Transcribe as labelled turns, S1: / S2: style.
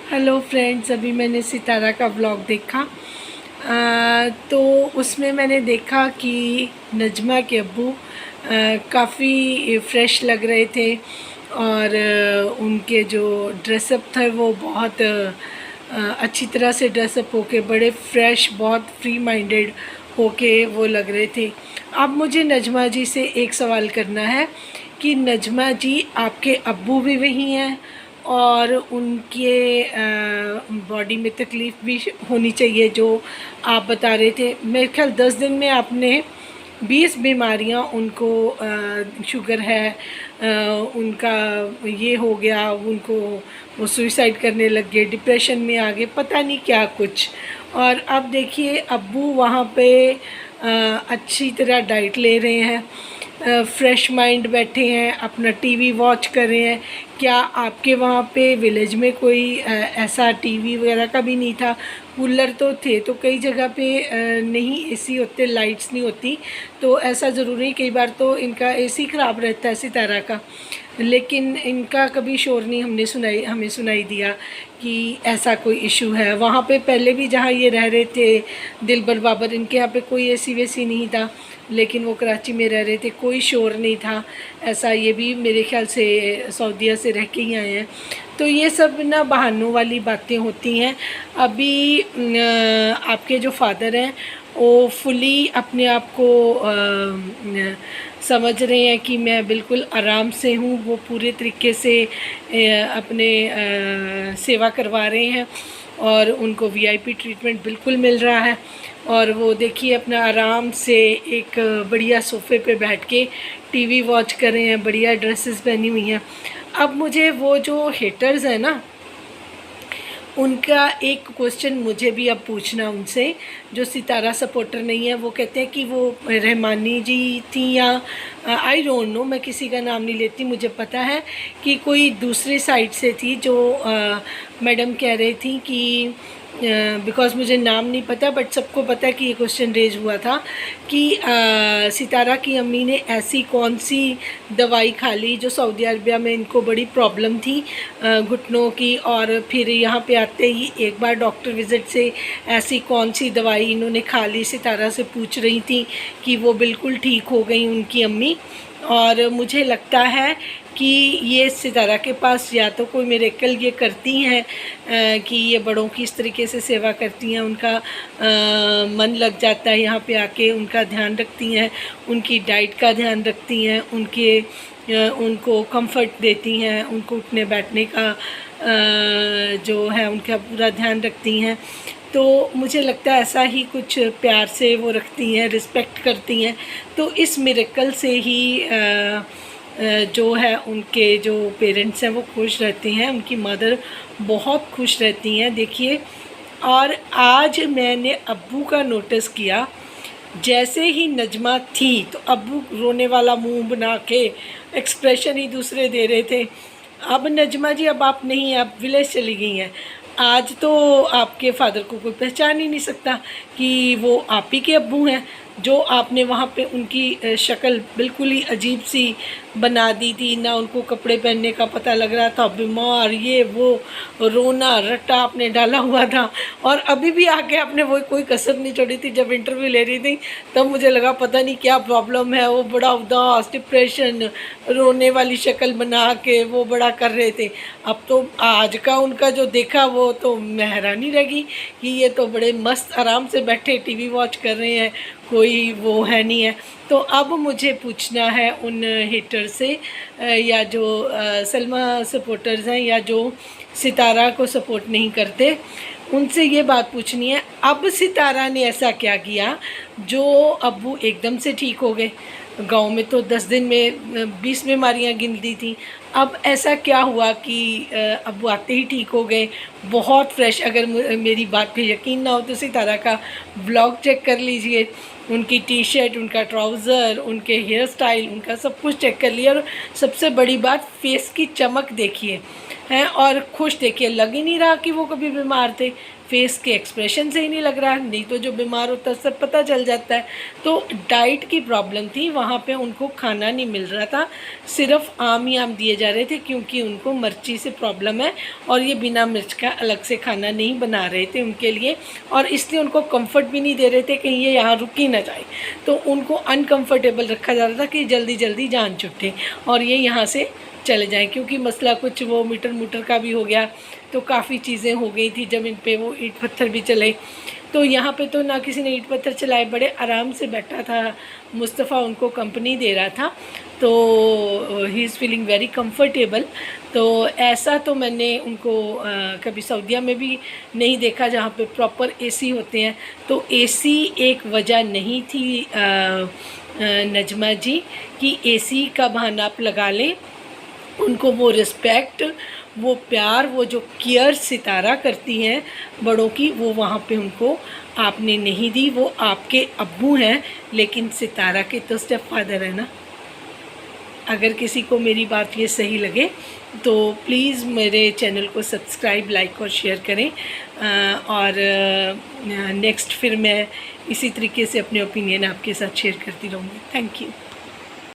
S1: Hello friends, अभी मैंने सितारा का व्लॉग देखा। तो उसमें मैंने देखा कि नजमा के अब्बू काफ़ी फ्रेश लग रहे थे और उनके जो ड्रेसअप था वो बहुत अच्छी तरह से ड्रेसअप होके बड़े फ्रेश, बहुत फ्री माइंडेड होके वो लग रहे थे। अब मुझे नजमा जी से एक सवाल करना है कि नजमा जी, आपके अब्बू भी वही हैं और उनके बॉडी में तकलीफ़ भी होनी चाहिए जो आप बता रहे थे। मेरे ख्याल 10 दिन में आपने 20 बीमारियां उनको, शुगर है, उनका ये हो गया, उनको वो सुइसाइड करने लग गए, डिप्रेशन में आ गए, पता नहीं क्या कुछ। और अब देखिए अब्बू वहाँ पे अच्छी तरह डाइट ले रहे हैं, फ्रेश माइंड बैठे हैं, अपना टीवी वॉच कर रहे हैं। क्या आपके वहाँ पे विलेज में कोई ऐसा टीवी वगैरह का भी नहीं था? कूलर तो थे, तो कई जगह पे नहीं एसी होते, लाइट्स नहीं होती, तो ऐसा ज़रूरी, कई बार तो इनका एसी ख़राब रहता है सितारा का, लेकिन इनका कभी शोर नहीं हमें सुनाई दिया कि ऐसा कोई इशू है। वहाँ पे पहले भी जहाँ ये रह रहे थे दिलबर बाबर, इनके यहाँ पे कोई एसी वेसी नहीं था, लेकिन वो कराची में रह रहे थे, कोई शोर नहीं था ऐसा। ये भी मेरे ख्याल से सऊदीया से रह के ही आए हैं। तो ये सब ना बहानों वाली बातें होती हैं। अभी आपके जो फादर हैं वो फुली अपने आप को समझ रहे हैं कि मैं बिल्कुल आराम से हूँ। वो पूरे तरीके से अपने सेवा करवा रहे हैं और उनको वीआईपी ट्रीटमेंट बिल्कुल मिल रहा है। और वो देखिए अपना आराम से एक बढ़िया सोफ़े पे बैठ के टीवी वॉच कर रहे हैं, बढ़िया ड्रेसेस पहनी हुई हैं। अब मुझे वो जो हेटर्स हैं ना, उनका एक क्वेश्चन मुझे भी अब पूछना उनसे, जो सितारा सपोर्टर नहीं है। वो कहते हैं कि वो रहमानी जी थी या आई डोंट नो, मैं किसी का नाम नहीं लेती, मुझे पता है कि कोई दूसरी साइड से थी जो मैडम कह रही थी कि बिकॉज़ मुझे नाम नहीं पता, बट सबको पता है कि ये क्वेश्चन रेज हुआ था कि सितारा की अम्मी ने ऐसी कौन सी दवाई खा ली जो सऊदी अरबिया में इनको बड़ी प्रॉब्लम थी घुटनों की, और फिर यहाँ पे आते ही एक बार डॉक्टर विज़िट से ऐसी कौन सी दवाई इन्होंने खा ली। सितारा से पूछ रही थी कि वो बिल्कुल ठीक हो गई उनकी अम्मी। और मुझे लगता है कि ये सितारा के पास या तो कोई मिरेकल ये करती हैं कि ये बड़ों की इस तरीके से सेवा करती हैं, उनका मन लग जाता है यहाँ पे आके, उनका ध्यान रखती हैं, उनकी डाइट का ध्यान रखती हैं, उनको कंफर्ट देती हैं, उनको उठने बैठने का जो है उनका पूरा ध्यान रखती हैं। तो मुझे लगता है ऐसा ही कुछ प्यार से वो रखती हैं, रिस्पेक्ट करती हैं। तो इस मिरेकल से ही जो है उनके जो पेरेंट्स हैं वो खुश रहते हैं, उनकी मदर बहुत खुश रहती हैं। देखिए, और आज मैंने अब्बू का नोटिस किया, जैसे ही नजमा थी तो अब्बू रोने वाला मुंह बना के एक्सप्रेशन ही दूसरे दे रहे थे। अब नजमा जी, अब आप नहीं, आप विलेज चली गई हैं। आज तो आपके फादर को कोई पहचान ही नहीं सकता कि वो आप ही के अब्बू हैं, जो आपने वहाँ पे उनकी शक्ल बिल्कुल ही अजीब सी बना दी थी, ना उनको कपड़े पहनने का पता लग रहा था, बीमार, ये वो, रोना रट्टा आपने डाला हुआ था। और अभी भी आके आपने वो कोई कसर नहीं छोड़ी थी। जब इंटरव्यू ले रही थी तब मुझे लगा पता नहीं क्या प्रॉब्लम है, वो बड़ा उदास, डिप्रेशन, रोने वाली शक्ल बना के वो बड़ा कर रहे थे। अब तो आज का उनका जो देखा वो तो मैं हैरानी रह गई कि ये तो बड़े मस्त आराम से बैठे टीवी वॉच कर रहे हैं, कोई वो है नहीं है। तो अब मुझे पूछना है उन हेटर से या जो सलमा सपोर्टर्स हैं या जो सितारा को सपोर्ट नहीं करते, उनसे ये बात पूछनी है, अब सितारा ने ऐसा क्या किया जो अब्बू एकदम से ठीक हो गए? गांव में तो 10 दिन में 20 बीमारियां गिन दी थी। अब ऐसा क्या हुआ कि अब्बू आते ही ठीक हो गए, बहुत फ्रेश? अगर मेरी बात पे यकीन ना हो तो सितारा का ब्लॉग चेक कर लीजिए, उनकी टी शर्ट, उनका ट्राउज़र, उनके हेयर स्टाइल, उनका सब कुछ चेक कर लिया। और सबसे बड़ी बात, फेस की चमक देखिए, हैं, और खुश देखिए लग ही नहीं रहा कि वो कभी बीमार थे, फेस के एक्सप्रेशन से ही नहीं लग रहा, नहीं तो जो बीमार होता है सब पता चल जाता है। तो डाइट की प्रॉब्लम थी, वहाँ पे उनको खाना नहीं मिल रहा था, सिर्फ आम ही आम दिए जा रहे थे क्योंकि उनको मिर्ची से प्रॉब्लम है और ये बिना मिर्च का अलग से खाना नहीं बना रहे थे उनके लिए, और इसलिए उनको कंफर्ट भी नहीं दे रहे थे कहीं ये यहाँ रुक ही ना जाए। तो उनको अनकम्फर्टेबल रखा जा रहा था कि जल्दी जल्दी जान छुटे और ये यहाँ से चले जाएं, क्योंकि मसला कुछ वो मीटर का भी हो गया, तो काफ़ी चीज़ें हो गई थी जब इन पे वो ईंट पत्थर भी चले। तो यहाँ पे तो ना किसी ने ईंट पत्थर चलाए, बड़े आराम से बैठा था मुस्तफ़ा, उनको कंपनी दे रहा था, तो he is feeling very comfortable. तो ऐसा तो मैंने उनको कभी सऊदीया में भी नहीं देखा जहाँ पे प्रॉपर एसी होते हैं। तो एसी एक वजह नहीं थी नजमा जी कि एसी का बहाना आप लगा लें, उनको वो रिस्पेक्ट, वो प्यार, वो जो केयर सितारा करती हैं बड़ों की, वो वहाँ पे उनको आपने नहीं दी। वो आपके अब्बू हैं लेकिन सितारा के तो स्टेप फादर है ना। अगर किसी को मेरी बात ये सही लगे तो प्लीज़ मेरे चैनल को सब्सक्राइब, लाइक और शेयर करें, और नेक्स्ट फिर मैं इसी तरीके से अपने ओपिनियन आपके साथ शेयर करती रहूँगी। Thank you.